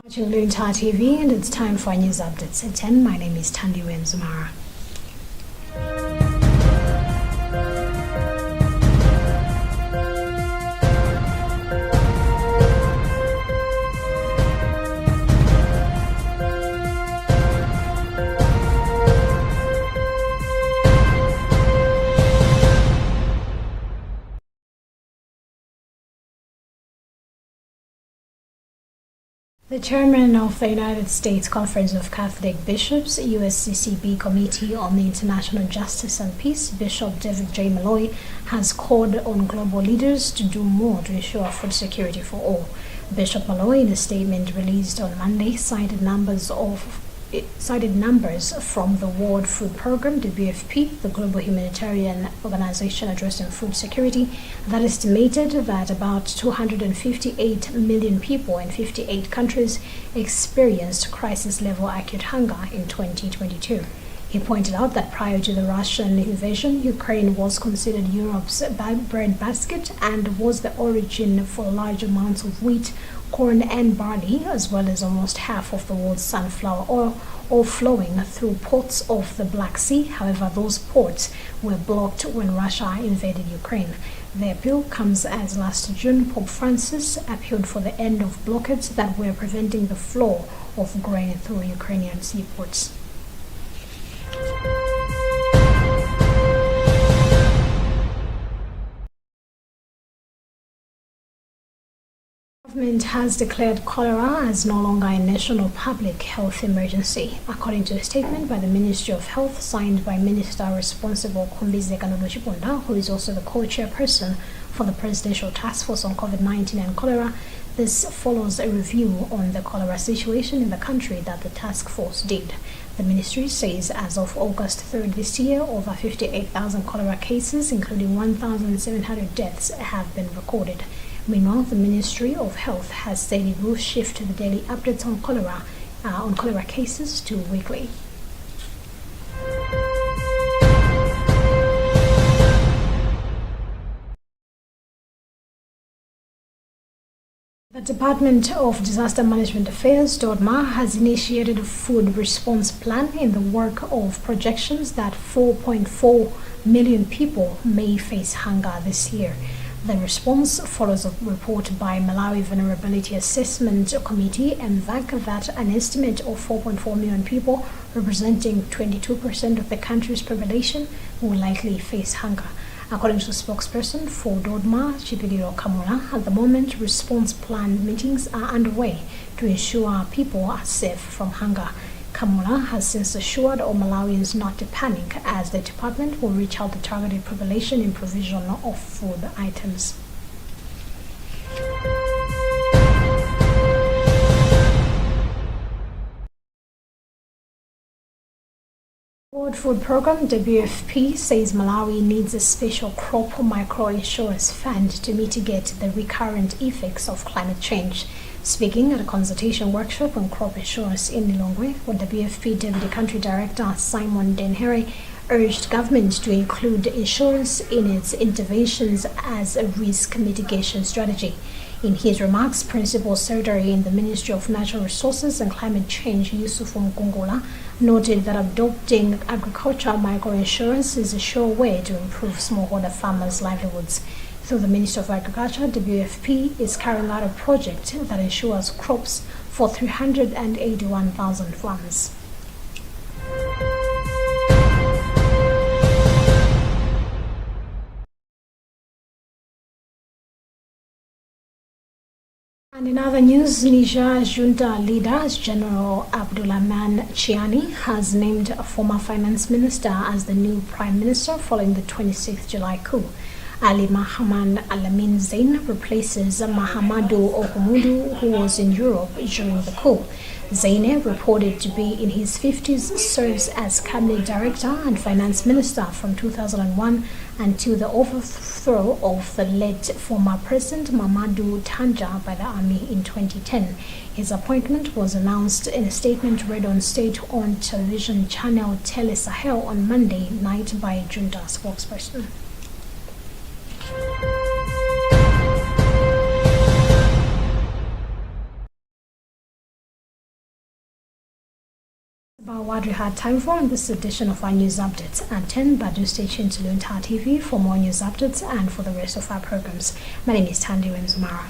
Watching Luntha TV, and it's time for news updates at 10. My name is Tandi Wenzumara. The chairman of the United States Conference of Catholic Bishops, USCCB Committee on the International Justice and Peace, Bishop David J. Malloy, has called on global leaders to do more to ensure food security for all. Bishop Malloy, in a statement released on Monday, cited numbers from the World Food Programme, WFP, the global humanitarian organization addressing food security, that estimated that about 258 million people in 58 countries experienced crisis-level acute hunger in 2022. He pointed out that prior to the Russian invasion, Ukraine was considered Europe's bread basket and was the origin for large amounts of wheat, corn and barley, as well as almost half of the world's sunflower oil, all flowing through ports of the Black Sea. However, those ports were blocked when Russia invaded Ukraine. The appeal comes as last June, Pope Francis appealed for the end of blockades that were preventing the flow of grain through Ukrainian seaports. The government has declared cholera as no longer a national public health emergency, according to a statement by the Ministry of Health signed by Minister responsible Kumbize Kanolo-Chipunda, who is also the co-chairperson for the Presidential Task Force on COVID-19 and Cholera. This follows a review on the cholera situation in the country that the task force did. The ministry says as of August 3rd this year, over 58,000 cholera cases, including 1,700 deaths, have been recorded. Meanwhile, the Ministry of Health has said it will shift the daily updates on cholera cases to weekly. The Department of Disaster Management Affairs, DODMA, has initiated a food response plan in the work of projections that 4.4 million people may face hunger this year. The response follows a report by Malawi Vulnerability Assessment Committee, MVAC, that an estimate of 4.4 million people, representing 22% of the country's population, will likely face hunger. According to a spokesperson for DODMA, Chipiliro Kamula, at the moment, response plan meetings are underway to ensure people are safe from hunger. Kamula has since assured all Malawians not to panic, as the department will reach out the targeted population in provision of food items. World Food Programme, WFP, says Malawi needs a special crop micro-insurance fund to mitigate the recurrent effects of climate change. Speaking at a consultation workshop on crop insurance in Lilongwe, WFP Deputy Country Director Simon Denhere urged government to include insurance in its interventions as a risk mitigation strategy. In his remarks, Principal Secretary in the Ministry of Natural Resources and Climate Change, Yusuf Mkungula, noted that adopting agriculture microinsurance is a sure way to improve smallholder farmers' livelihoods. Through the Ministry of Agriculture, WFP is carrying out a project that ensures crops for 381,000 farms. And in other news, Niger's junta leader, General Abdulrahman Chiani, has named a former finance minister as the new prime minister following the 26th July coup. Ali Mahaman Alamin Zain replaces Mahamadou Okumudu, who was in Europe during the coup. Zaine, reported to be in his 50s, serves as cabinet director and finance minister from 2001 until the overthrow of the late former president Mamadou Tanja by the army in 2010. His appointment was announced in a statement read on state-owned television channel Tele Sahel on Monday night by a junta spokesperson. About what we had time for in this edition of our news updates at 10, but do stay tuned to Luntha TV for more news updates and for the rest of our programs. My name is Tandy Wenzumara.